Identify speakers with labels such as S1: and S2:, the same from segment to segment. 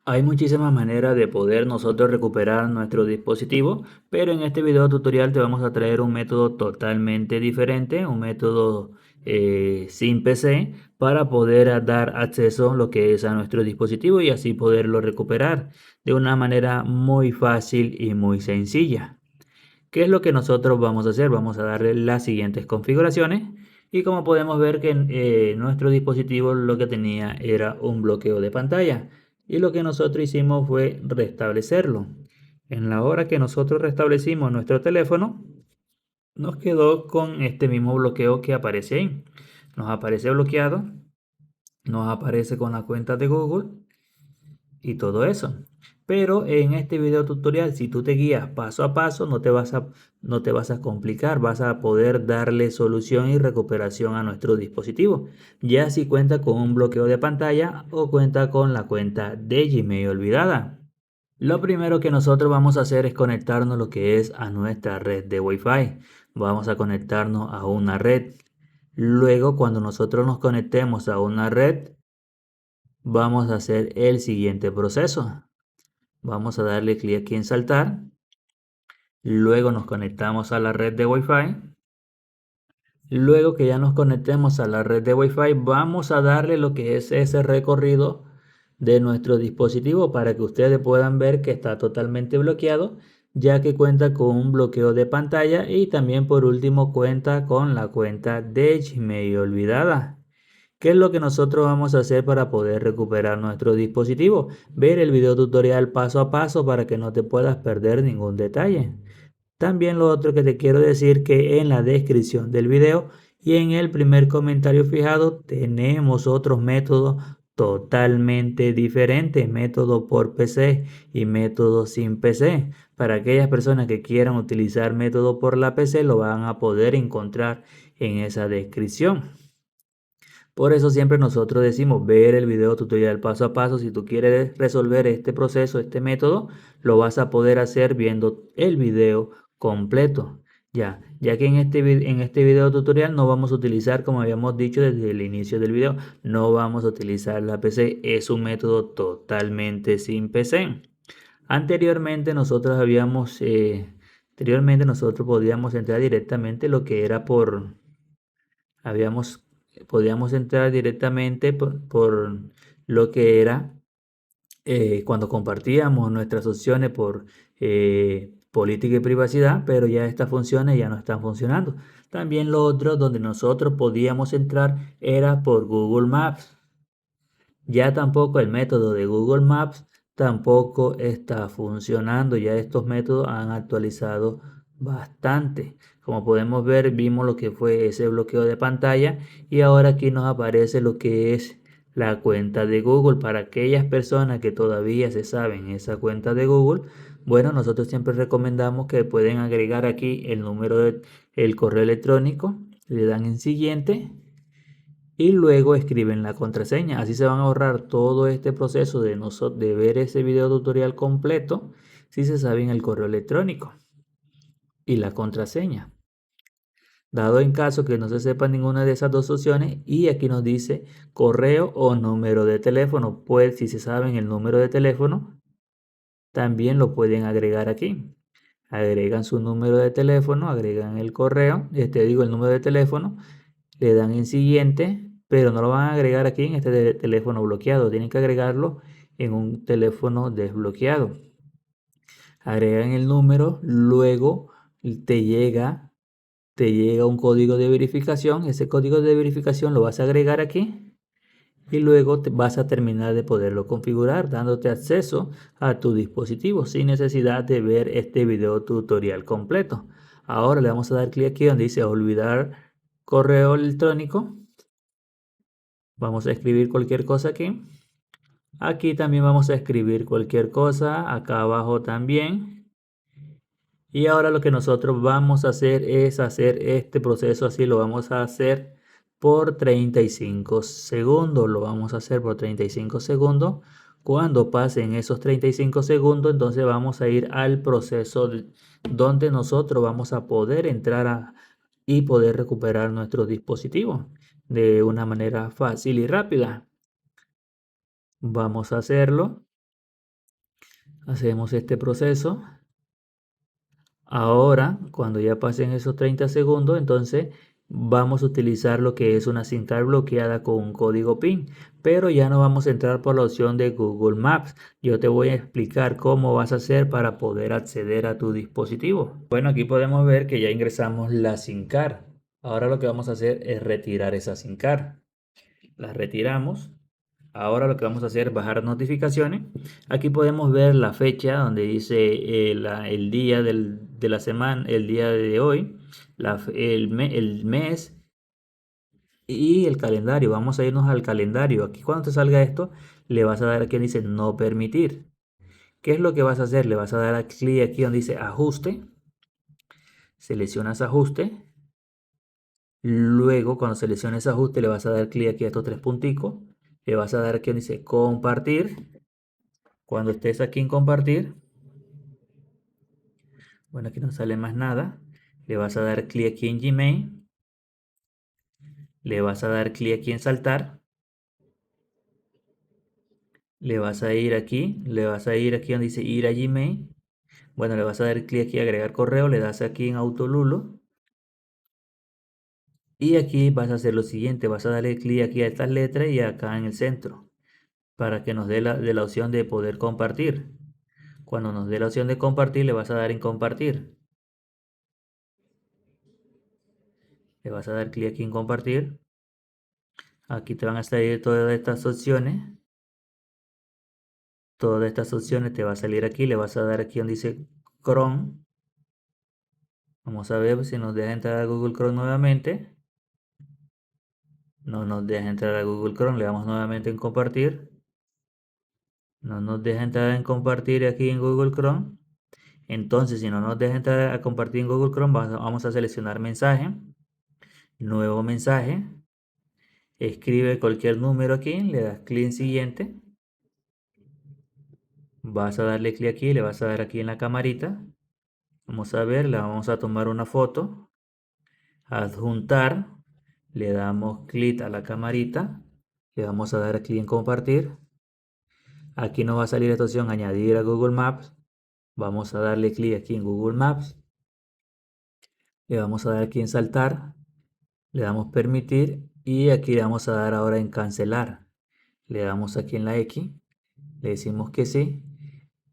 S1: Hay muchísimas maneras de poder nosotros recuperar nuestro dispositivo, pero en este video tutorial te vamos a traer un método totalmente diferente, un método sin PC para poder dar acceso lo que es a nuestro dispositivo y así poderlo recuperar de una manera muy fácil y muy sencilla. ¿Qué es lo que nosotros vamos a hacer? Vamos a darle las siguientes configuraciones y como podemos ver que nuestro dispositivo lo que tenía era un bloqueo de pantalla y lo que nosotros hicimos fue restablecerlo. En la hora que nosotros restablecimos nuestro teléfono, nos quedó con este mismo bloqueo que aparece ahí. Nos aparece bloqueado, nos aparece con la cuenta de Google y todo eso. Pero en este video tutorial, si tú te guías paso a paso, no te vas a complicar, vas a poder darle solución y recuperación a nuestro dispositivo. Ya si cuenta con un bloqueo de pantalla o cuenta con la cuenta de Gmail olvidada. Lo primero que nosotros vamos a hacer es conectarnos lo que es a nuestra red de Wi-Fi. Vamos a conectarnos a una red. Luego, cuando nosotros nos conectemos a una red, vamos a hacer el siguiente proceso. Vamos a darle clic aquí en saltar. Luego nos conectamos a la red de Wi-Fi. Luego que ya nos conectemos a la red de Wi-Fi, vamos a darle lo que es ese recorrido de nuestro dispositivo para que ustedes puedan ver que está totalmente bloqueado, ya que cuenta con un bloqueo de pantalla y también por último cuenta con la cuenta de Gmail olvidada. ¿Qué es lo que nosotros vamos a hacer para poder recuperar nuestro dispositivo? Ver el video tutorial paso a paso para que no te puedas perder ningún detalle. También lo otro que te quiero decir que en la descripción del video y en el primer comentario fijado tenemos otros métodos totalmente diferentes, método por PC y método sin PC. Para aquellas personas que quieran utilizar método por la PC lo van a poder encontrar en esa descripción. Por eso siempre nosotros decimos ver el video tutorial paso a paso. Si tú quieres resolver este proceso, este método, lo vas a poder hacer viendo el video completo. Ya que en este video tutorial no vamos a utilizar, como habíamos dicho desde el inicio del video, no vamos a utilizar la PC. Es un método totalmente sin PC. Anteriormente nosotros anteriormente nosotros podíamos entrar directamente lo que era habíamos, podíamos entrar directamente por lo que era cuando compartíamos nuestras opciones por política y privacidad, pero ya estas funciones ya no están funcionando. También lo otro donde nosotros podíamos entrar era por Google Maps. Ya tampoco el método de Google Maps tampoco está funcionando. Ya estos métodos han actualizado bastante. Como podemos ver, vimos lo que fue ese bloqueo de pantalla y ahora aquí nos aparece lo que es la cuenta de Google. Para aquellas personas que todavía se saben esa cuenta de Google, bueno, nosotros siempre recomendamos que pueden agregar aquí el número de el correo electrónico, le dan en siguiente y luego escriben la contraseña. Así se van a ahorrar todo este proceso de ver ese video tutorial completo si se saben el correo electrónico y la contraseña. Dado en caso que no se sepa ninguna de esas dos opciones y aquí nos dice correo o número de teléfono, pues si se saben el número de teléfono, también lo pueden agregar aquí. Agregan su número de teléfono, agregan el correo, digo el número de teléfono, le dan en siguiente, pero no lo van a agregar aquí en este teléfono bloqueado, tienen que agregarlo en un teléfono desbloqueado. Agregan el número, luego te llega, te llega un código de verificación, ese código de verificación lo vas a agregar aquí y luego vas a terminar de poderlo configurar dándote acceso a tu dispositivo sin necesidad de ver este video tutorial completo. Ahora le vamos a dar clic aquí donde dice olvidar correo electrónico. Vamos a escribir cualquier cosa aquí. Aquí también vamos a escribir cualquier cosa. Acá abajo también. Y ahora lo que nosotros vamos a hacer es hacer este proceso así. Lo vamos a hacer por 35 segundos. Lo vamos a hacer por 35 segundos. Cuando pasen esos 35 segundos, entonces vamos a ir al proceso donde nosotros vamos a poder entrar y poder recuperar nuestro dispositivo de una manera fácil y rápida. Vamos a hacerlo. Hacemos este proceso. Ahora, cuando ya pasen esos 30 segundos, entonces vamos a utilizar lo que es una SIM card bloqueada con un código PIN, pero ya no vamos a entrar por la opción de Google Maps. Yo te voy a explicar cómo vas a hacer para poder acceder a tu dispositivo. Bueno, aquí podemos ver que ya ingresamos la SIM card. Ahora lo que vamos a hacer es retirar esa SIM card. La retiramos. Ahora lo que vamos a hacer es bajar notificaciones. Aquí podemos ver la fecha donde dice el día de la semana, el día de hoy, el mes y el calendario. Vamos a irnos al calendario. Aquí cuando te salga esto, le vas a dar aquí donde dice no permitir. ¿Qué es lo que vas a hacer? Le vas a dar clic aquí donde dice ajuste. Seleccionas ajuste. Luego, cuando selecciones ajuste, le vas a dar clic aquí a estos tres punticos. Le vas a dar aquí donde dice compartir. Cuando estés aquí en compartir, bueno, aquí no sale más nada. Le vas a dar clic aquí en Gmail. Le vas a dar clic aquí en saltar. Le vas a ir aquí. Le vas a ir aquí donde dice ir a Gmail. Bueno, le vas a dar clic aquí a agregar correo. Le das aquí en autolulo. Y aquí vas a hacer lo siguiente. Vas a darle clic aquí a estas letras y acá en el centro. Para que nos dé la opción de poder compartir. Cuando nos dé la opción de compartir, le vas a dar en compartir. Le vas a dar clic aquí en compartir. Aquí te van a salir todas estas opciones. Todas estas opciones te va a salir aquí. Le vas a dar aquí donde dice Chrome. Vamos a ver si nos deja entrar a Google Chrome nuevamente. No nos deja entrar a Google Chrome. Le damos nuevamente en compartir. No nos deja entrar en compartir aquí en Google Chrome. Entonces, si no nos deja entrar a compartir en Google Chrome, vamos a seleccionar mensaje. Nuevo mensaje. Escribe cualquier número aquí. Le das clic en siguiente. Vas a darle clic aquí. Le vas a dar aquí en la camarita. Vamos a ver. Le vamos a tomar una foto. Adjuntar. Le damos clic a la camarita. Le vamos a dar clic en compartir. Aquí nos va a salir esta opción añadir a Google Maps. Vamos a darle clic aquí en Google Maps. Le vamos a dar aquí en saltar. Le damos permitir. Y aquí le vamos a dar ahora en cancelar. Le damos aquí en la X. Le decimos que sí.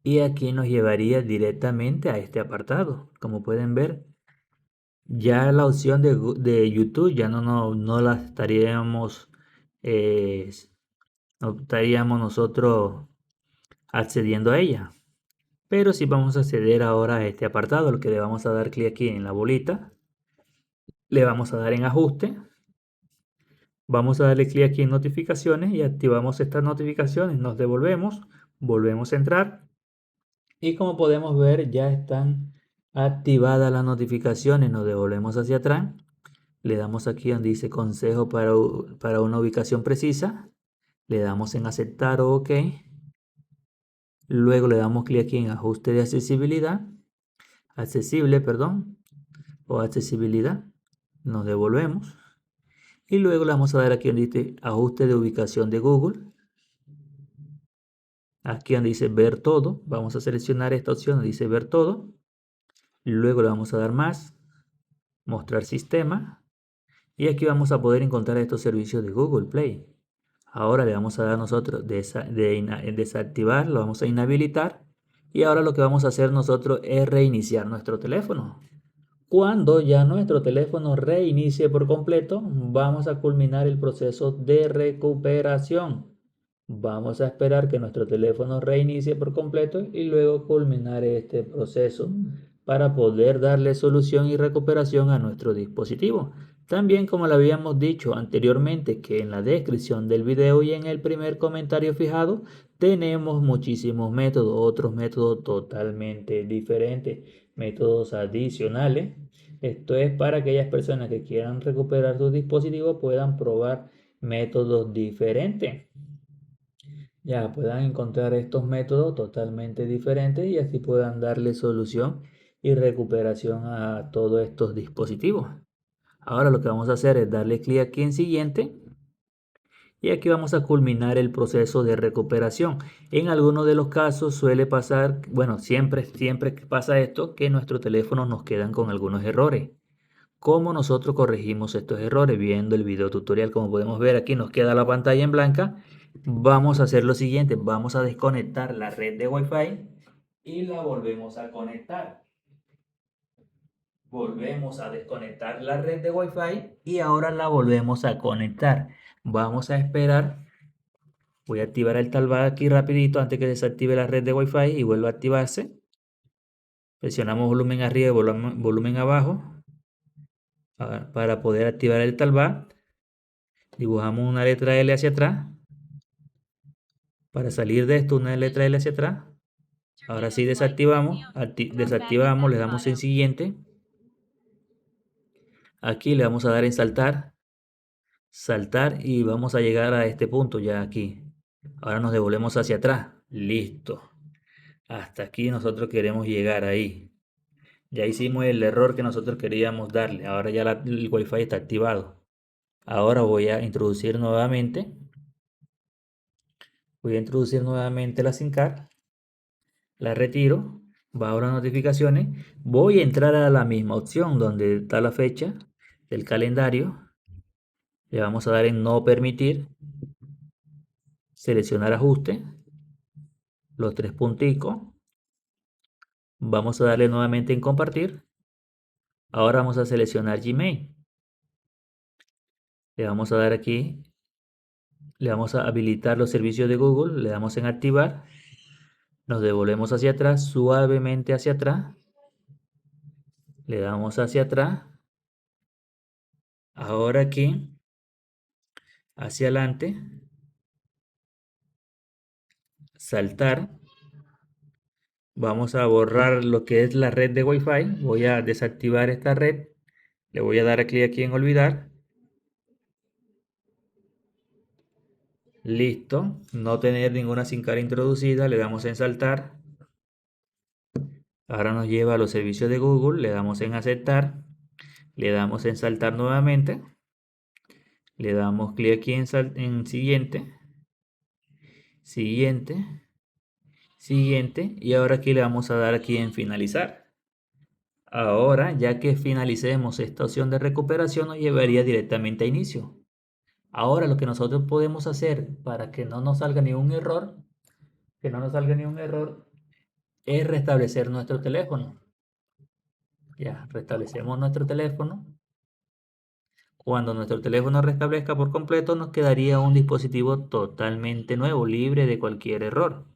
S1: Y aquí nos llevaría directamente a este apartado. Como pueden ver, ya la opción de YouTube ya no la estaríamos, no estaríamos nosotros accediendo a ella. Pero sí vamos a acceder ahora a este apartado, lo que le vamos a dar clic aquí en la bolita. Le vamos a dar en ajuste. Vamos a darle clic aquí en notificaciones y activamos estas notificaciones. Nos devolvemos, volvemos a entrar. Y como podemos ver, ya están activadas las notificaciones. Nos devolvemos hacia atrás. Le damos aquí donde dice consejo para una ubicación precisa. Le damos en aceptar o OK. Luego le damos clic aquí en ajuste de accesibilidad. Accesible, perdón. O accesibilidad. Nos devolvemos. Y luego le vamos a dar aquí donde dice ajuste de ubicación de Google. Aquí donde dice ver todo. Vamos a seleccionar esta opción donde dice ver todo. Luego le vamos a dar más. Mostrar sistema. Y aquí vamos a poder encontrar estos servicios de Google Play. Ahora le vamos a dar nosotros desactivar, lo vamos a inhabilitar. Y ahora lo que vamos a hacer nosotros es reiniciar nuestro teléfono. Cuando ya nuestro teléfono reinicie por completo, vamos a culminar el proceso de recuperación. Vamos a esperar que nuestro teléfono reinicie por completo y luego culminar este proceso para poder darle solución y recuperación a nuestro dispositivo. También, como le habíamos dicho anteriormente, que en la descripción del video y en el primer comentario fijado tenemos muchísimos métodos, otros métodos totalmente diferentes, métodos adicionales. Esto es para aquellas personas que quieran recuperar sus dispositivos puedan probar métodos diferentes. Ya puedan encontrar estos métodos totalmente diferentes y así puedan darle solución y recuperación a todos estos dispositivos. Ahora lo que vamos a hacer es darle clic aquí en siguiente Y aquí vamos a culminar el proceso de recuperación. En algunos de los casos suele pasar, bueno, siempre que pasa esto, que nuestros teléfonos nos quedan con algunos errores. ¿Cómo nosotros corregimos estos errores? Viendo el video tutorial, como podemos ver aquí nos queda la pantalla en blanca. Vamos a hacer lo siguiente, vamos a desconectar la red de Wi-Fi y la volvemos a conectar. Volvemos a desconectar la red de Wi-Fi y ahora la volvemos a conectar. Vamos a esperar. Voy a activar el talbot aquí rapidito antes que desactive la red de Wi-Fi y vuelva a activarse. Presionamos volumen arriba y volumen abajo para poder activar el talbot. Dibujamos una letra L hacia atrás. Para salir de esto, una letra L hacia atrás. Ahora sí desactivamos, desactivamos, le damos en siguiente. Aquí le vamos a dar en saltar, saltar y vamos a llegar a este punto ya aquí. Ahora nos devolvemos hacia atrás. Listo. Hasta aquí nosotros queremos llegar ahí. Ya hicimos el error que nosotros queríamos darle. Ahora ya el Wi-Fi está activado. Ahora voy a introducir nuevamente. Voy a introducir nuevamente la SIM card. La retiro. Va ahora a notificaciones. Voy a entrar a la misma opción donde está la fecha del calendario. Le vamos a dar en no permitir. Seleccionar ajuste. Los tres punticos. Vamos a darle nuevamente en compartir. Ahora vamos a seleccionar Gmail. Le vamos a dar aquí. Le vamos a habilitar los servicios de Google. Le damos en activar. Nos devolvemos hacia atrás, suavemente hacia atrás. Le damos hacia atrás. Ahora aquí. Hacia adelante. Saltar. Vamos a borrar lo que es la red de Wi-Fi. Voy a desactivar esta red. Le voy a dar clic aquí en olvidar. Listo. No tener ninguna SIM card introducida. Le damos en saltar. Ahora nos lleva a los servicios de Google. Le damos en aceptar. Le damos en saltar nuevamente. Le damos clic aquí en siguiente. Siguiente. Siguiente. Y ahora aquí le vamos a dar aquí en finalizar. Ahora, ya que finalicemos esta opción de recuperación, nos llevaría directamente a inicio. Ahora lo que nosotros podemos hacer para que no nos salga ningún error, es restablecer nuestro teléfono. Ya, restablecemos nuestro teléfono. Cuando nuestro teléfono restablezca por completo, nos quedaría un dispositivo totalmente nuevo, libre de cualquier error.